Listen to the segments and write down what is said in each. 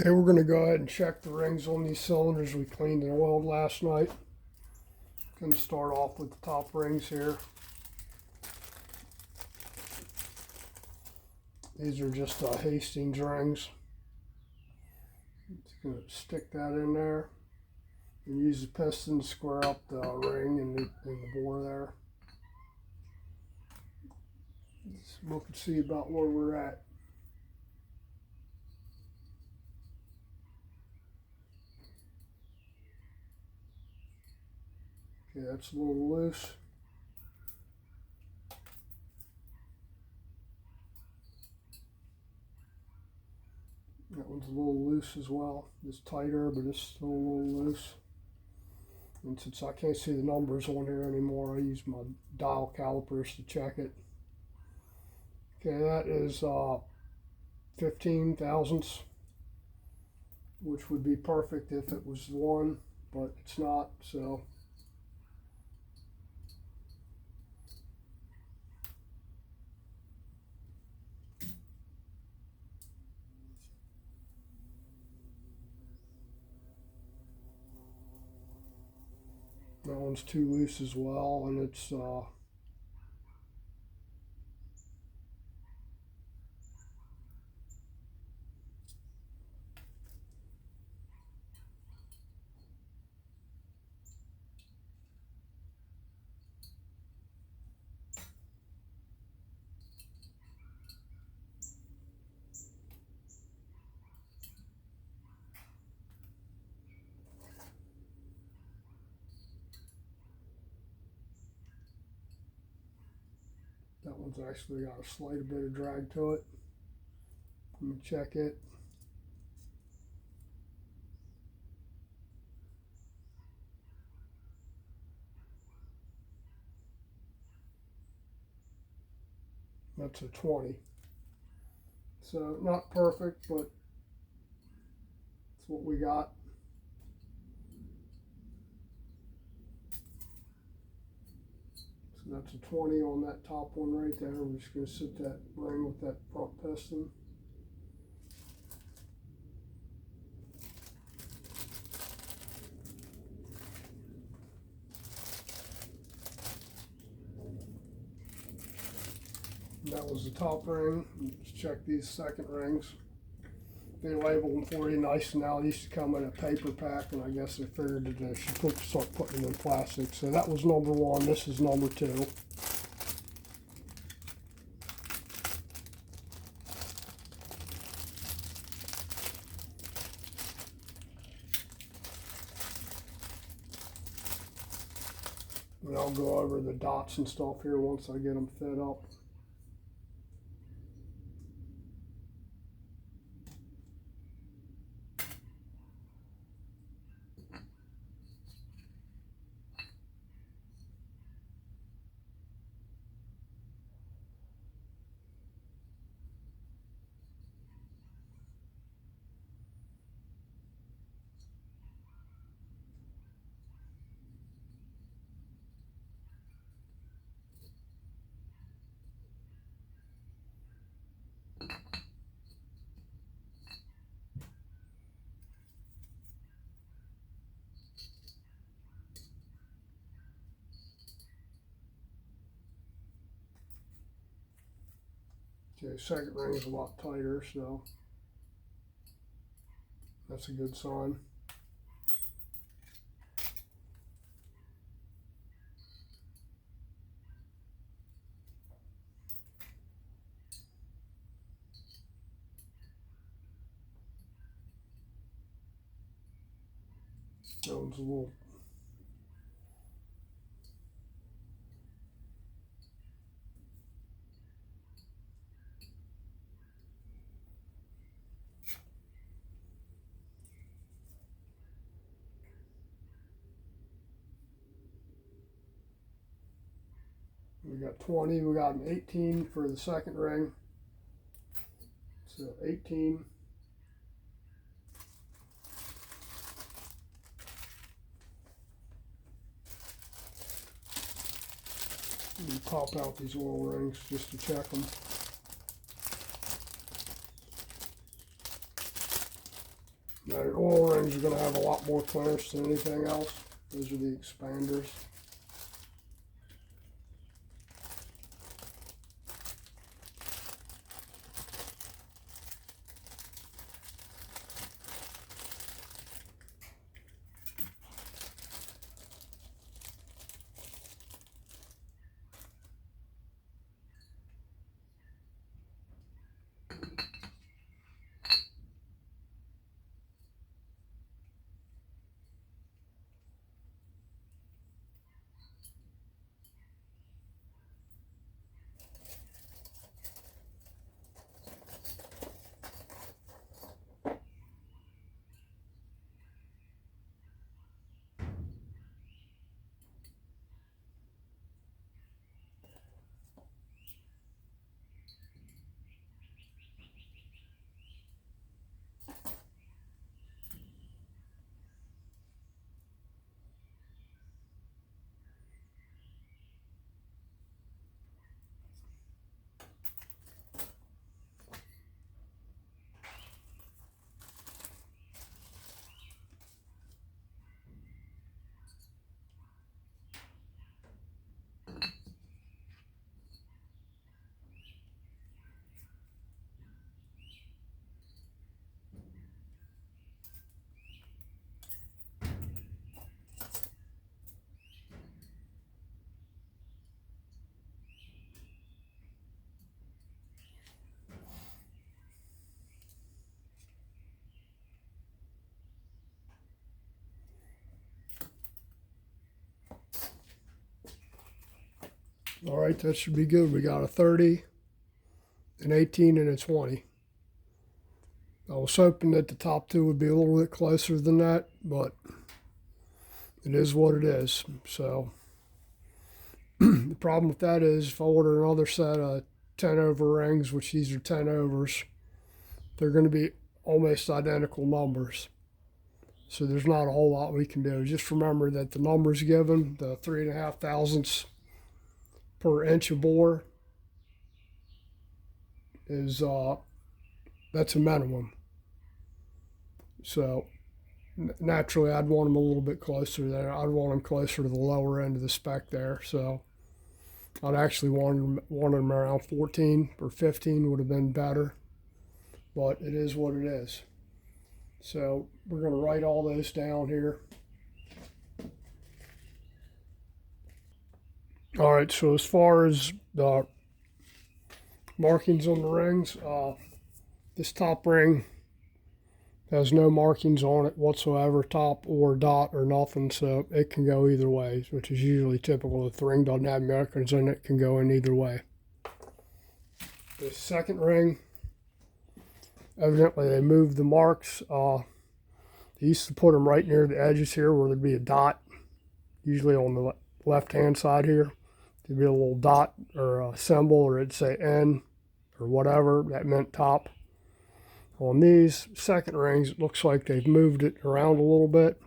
Okay, we're going to go ahead and check the rings on these cylinders we cleaned and oiled last night. Going to start off with the top rings here. These are just Hastings rings. Just going to stick that in there and use the piston to square up the ring and the bore there. So we can see about where we're at. Okay, that's a little loose. That one's a little loose as well. It's tighter, but it's still a little loose. And since I can't see the numbers on here anymore, I use my dial calipers to check it. Okay, that is 15 thousandths, which would be perfect if it was one, but it's not, so. That one's too loose as well, and it's that one's actually got a slight bit of drag to it. Let me check it. That's a 20. So not perfect, but that's what we got. So that's a 20 on that top one right there. We're just going to sit that ring with that front piston. That was the top ring. Let's check these second rings. They label them for you nice and now. They used to come in a paper pack, and I guess they figured that they should start putting them in plastic. So that was number one. This is number two. And I'll go over the dots and stuff here once I get them fed up. Okay, second ring is a lot tighter, so that's a good sign. That one's a little. We got 20, we got an 18 for the second ring. So 18. We pop out these oil rings just to check them. Now your oil rings are going to have a lot more clearance than anything else. Those are the expanders. All right, that should be good. We got a 30, an 18, and a 20. I was hoping that the top two would be a little bit closer than that, but it is what it is. So the problem with that is if I order another set of 10 over rings, which these are 10 overs, they're going to be almost identical numbers. So there's not a whole lot we can do. Just remember that the numbers given, the 3.5 thousandths per inch of bore, is that's a minimum. So naturally, I'd want them a little bit closer there. I'd want them closer to the lower end of the spec there. So I'd actually want them around 14 or 15 would have been better. But it is what it is. So we're going to write all those down here. All right, so as far as the markings on the rings, this top ring has no markings on it whatsoever, top or dot or nothing, so it can go either way, which is usually typical. If the ring doesn't have markings in it, it can go in either way. The second ring, evidently they moved the marks. They used to put them right near the edges here where there'd be a dot, usually on the left-hand side here. There'd be a little dot or a symbol, or it'd say N or whatever, that meant top. On these second rings, it looks like they've moved it around a little bit.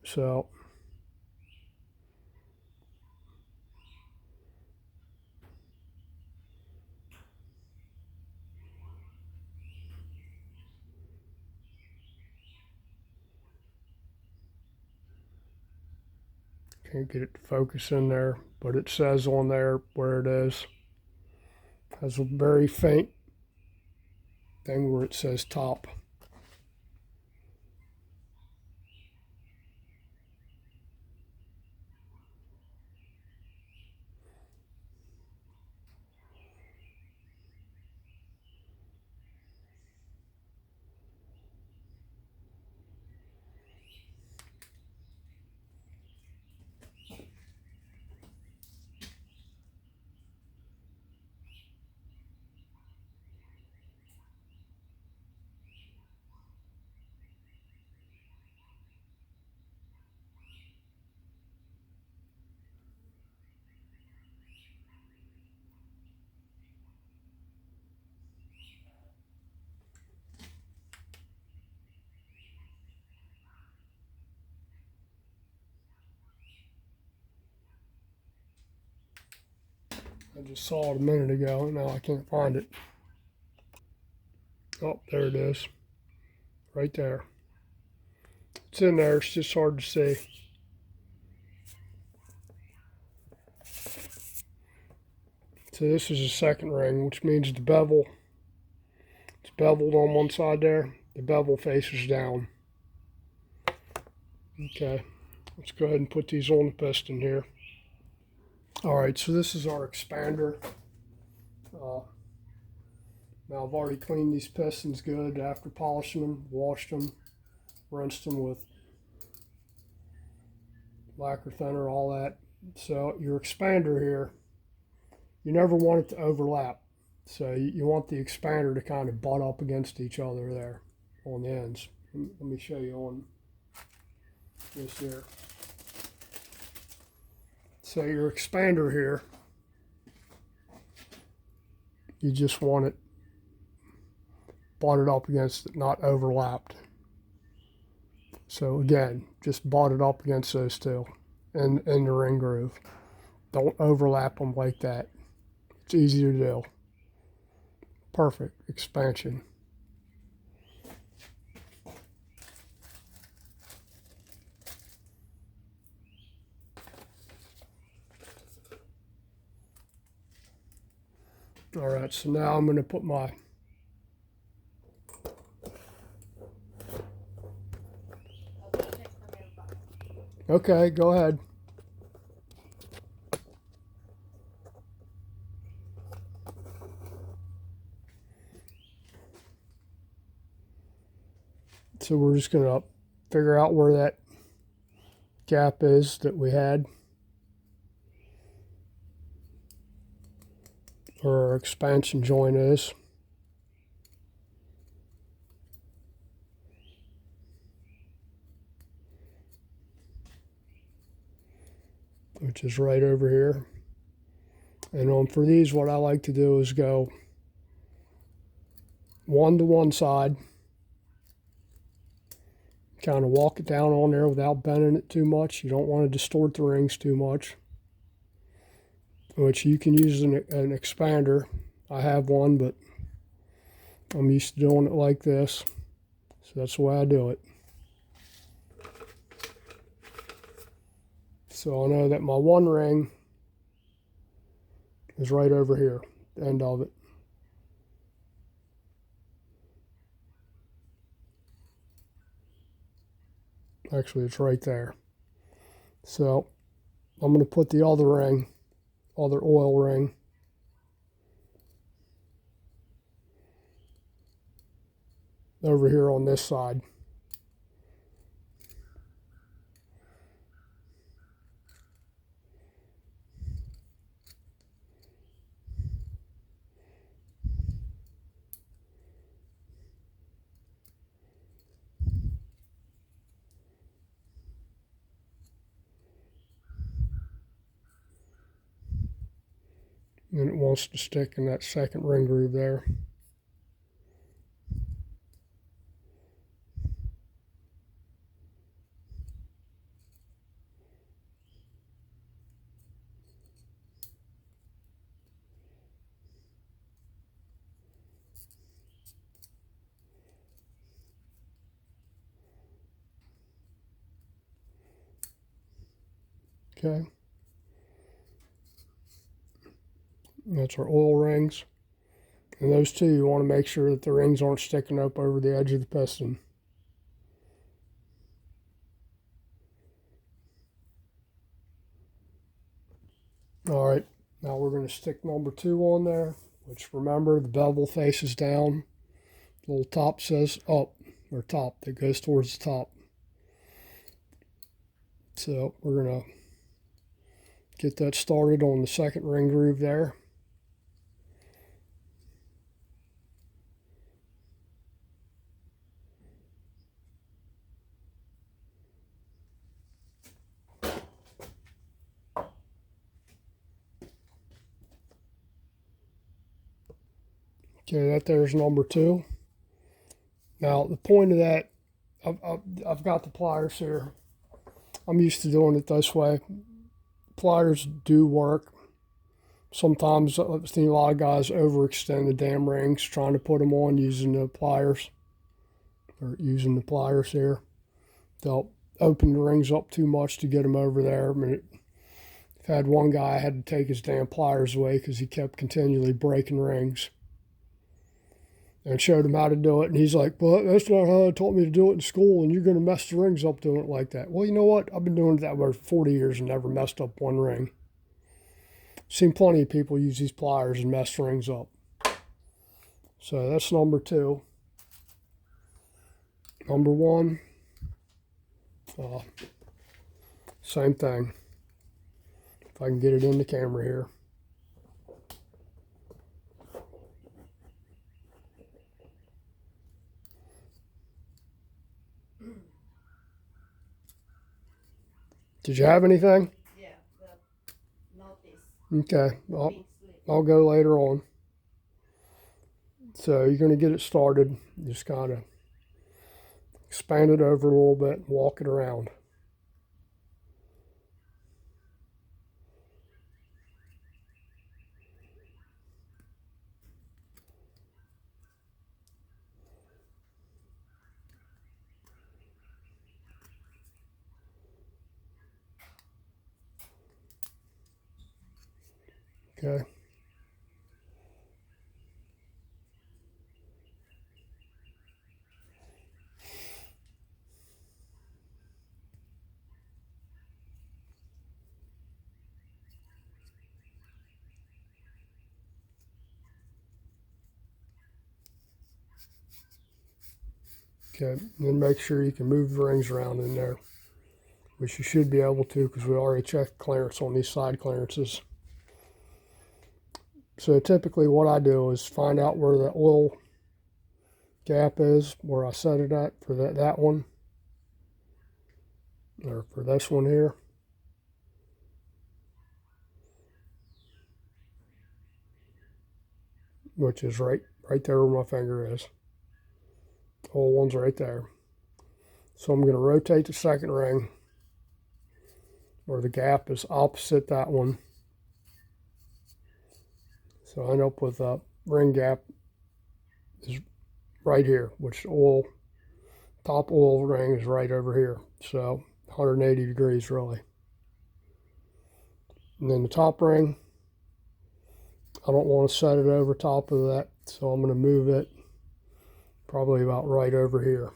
So can't get it to focus in there, but it says on there where it is. It has a very faint thing where it says top. I just saw it a minute ago, and now I can't find it. Oh, there it is. right there. It's in there, it's just hard to see. So this is the second ring, which means the bevel, it's beveled on one side there. The bevel faces down. Okay, let's go ahead and put these on the piston here. All right, so this is our expander. Now I've already cleaned these pistons good after polishing them, washed them, rinsed them with lacquer thinner, all that. So your expander here, you never want it to overlap. So you want the expander to kind of butt up against each other there on the ends. Let me show you on this here. So your expander here, you just want it butted up against it, not overlapped. So again, just butt it up against those two in the ring groove. Don't overlap them like that. It's easy to do. Perfect expansion. All right, so now I'm going to put my okay, go ahead. So we're just going to figure out where that gap is that we had, where our expansion joint is. Which is right over here. And for these, what I like to do is go one to one side, kind of walk it down on there without bending it too much. You don't want to distort the rings too much, which you can use an expander. I have one, but I'm used to doing it like this, so that's the way I do it. So I know that my one ring is right over here, the end of it. Actually, it's right there. So I'm going to put the other ring, other oil ring, over here on this side. And it wants to stick in that second ring groove there. Okay. That's our oil rings. And those two, you want to make sure that the rings aren't sticking up over the edge of the piston. All right, now we're going to stick number 2 on there, which remember the bevel faces down. The little top says up, or top, that goes towards the top. So we're going to get that started on the second ring groove there. Okay, that there's number 2. Now the point of that, I've got the pliers here. I'm used to doing it this way. Pliers do work. Sometimes I've seen a lot of guys overextend the damn rings trying to put them on using the pliers. or using the pliers here. They'll open the rings up too much to get them over there. I mean, I've had one guy had to take his damn pliers away because he kept continually breaking rings. And showed him how to do it, and he's like, well, that's not how they taught me to do it in school, and you're going to mess the rings up doing it like that. Well, you know what? I've been doing it that way for 40 years and never messed up one ring. Seen plenty of people use these pliers and mess rings up. So that's number 2. Number 1, same thing. If I can get it in the camera here. Did you have anything? Yeah, but not this. Okay, I'll go later on. So you're going to get it started. Just kind of expand it over a little bit and walk it around. Okay. Okay, and then make sure you can move the rings around in there, which you should be able to because we already checked clearance on these side clearances. So typically what I do is find out where the oil gap is, where I set it at for that one, or for this one here. Which is right there where my finger is. Oil one's right there. So I'm going to rotate the second ring where the gap is opposite that one. So I end up with a ring gap is right here, which top oil ring is right over here. So 180 degrees really. And then the top ring, I don't want to set it over top of that, so I'm going to move it probably about right over here.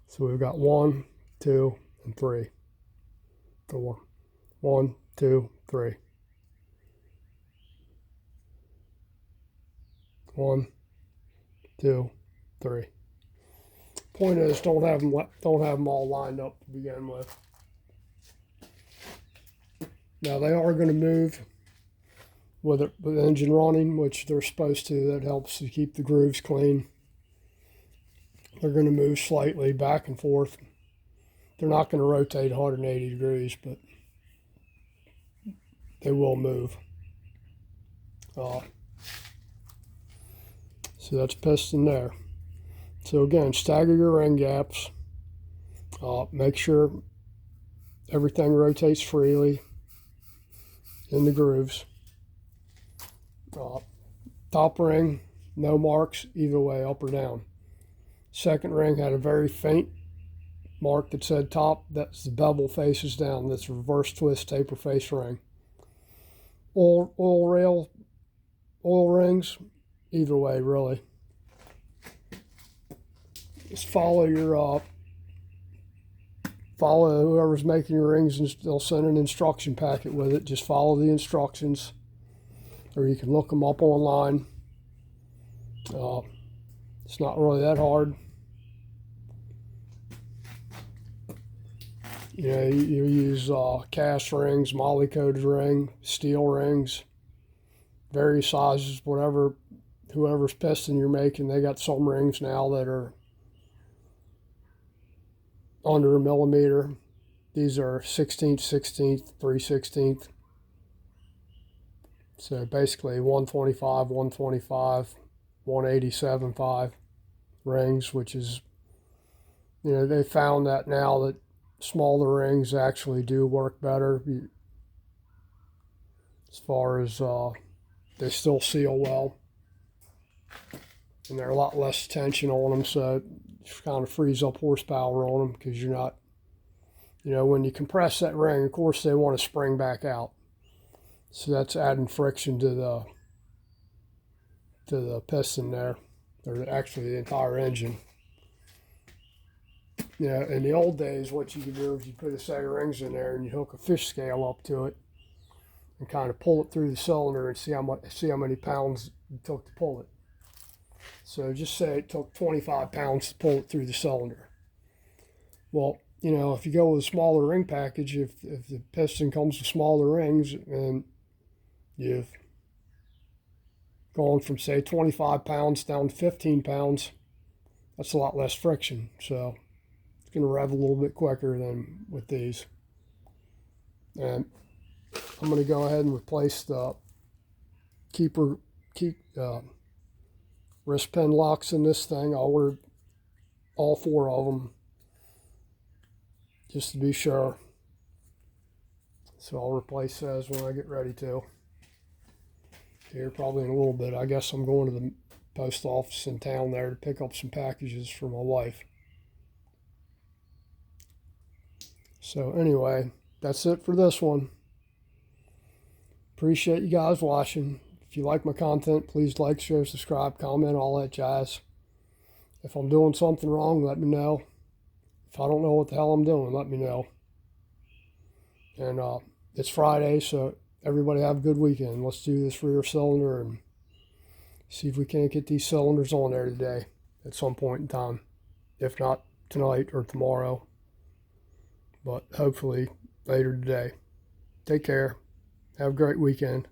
So we've got 1, 2, and 3. 4. 1, 2, 3. 1, 2, 3. Point is, don't have them all lined up to begin with. Now they are going to move with the engine running, which they're supposed to. That helps to keep the grooves clean. They're going to move slightly back and forth. They're not going to rotate 180 degrees, but they will move. So that's piston there. So again, stagger your ring gaps. Make sure everything rotates freely in the grooves. Top ring, no marks either way, up or down. Second ring had a very faint mark that said top. That's the bevel faces down. That's reverse twist taper face ring. Oil rings, either way really. Just follow whoever's making your rings, and they'll send an instruction packet with it. Just follow the instructions, or you can look them up online. It's not really that hard. You know, you use cast rings, moly coated ring, steel rings, various sizes, whoever's piston you're making. They got some rings now that are under a millimeter. These are 16th, 16th, 3/16. So basically 125, 125, 187.5 rings, which is, you know, they found that now that smaller rings actually do work better as far as they still seal well. and they're a lot less tension on them, so it kind of frees up horsepower on them because you're not, you know, when you compress that ring, of course they want to spring back out. So that's adding friction to the piston there, or actually the entire engine. You know, in the old days, what you could do is you put a set of rings in there and you hook a fish scale up to it and kind of pull it through the cylinder and see how many pounds it took to pull it. So just say it took 25 pounds to pull it through the cylinder. Well, you know, if you go with a smaller ring package, if the piston comes with smaller rings, and you've gone from, say, 25 pounds down to 15 pounds, that's a lot less friction. So it's going to rev a little bit quicker than with these. And I'm going to go ahead and replace the wrist pin locks in this thing. I ordered all 4 of them just to be sure. So I'll replace those when I get ready to. Here probably in a little bit. I guess I'm going to the post office in town there to pick up some packages for my wife. So anyway, that's it for this one. Appreciate you guys watching. If you like my content, please like, share, subscribe, comment, all that jazz. If I'm doing something wrong, let me know. If I don't know what the hell I'm doing, let me know. And it's Friday, so everybody have a good weekend. Let's do this rear cylinder and see if we can't get these cylinders on there today at some point in time. If not tonight or tomorrow, but hopefully later today. Take care. Have a great weekend.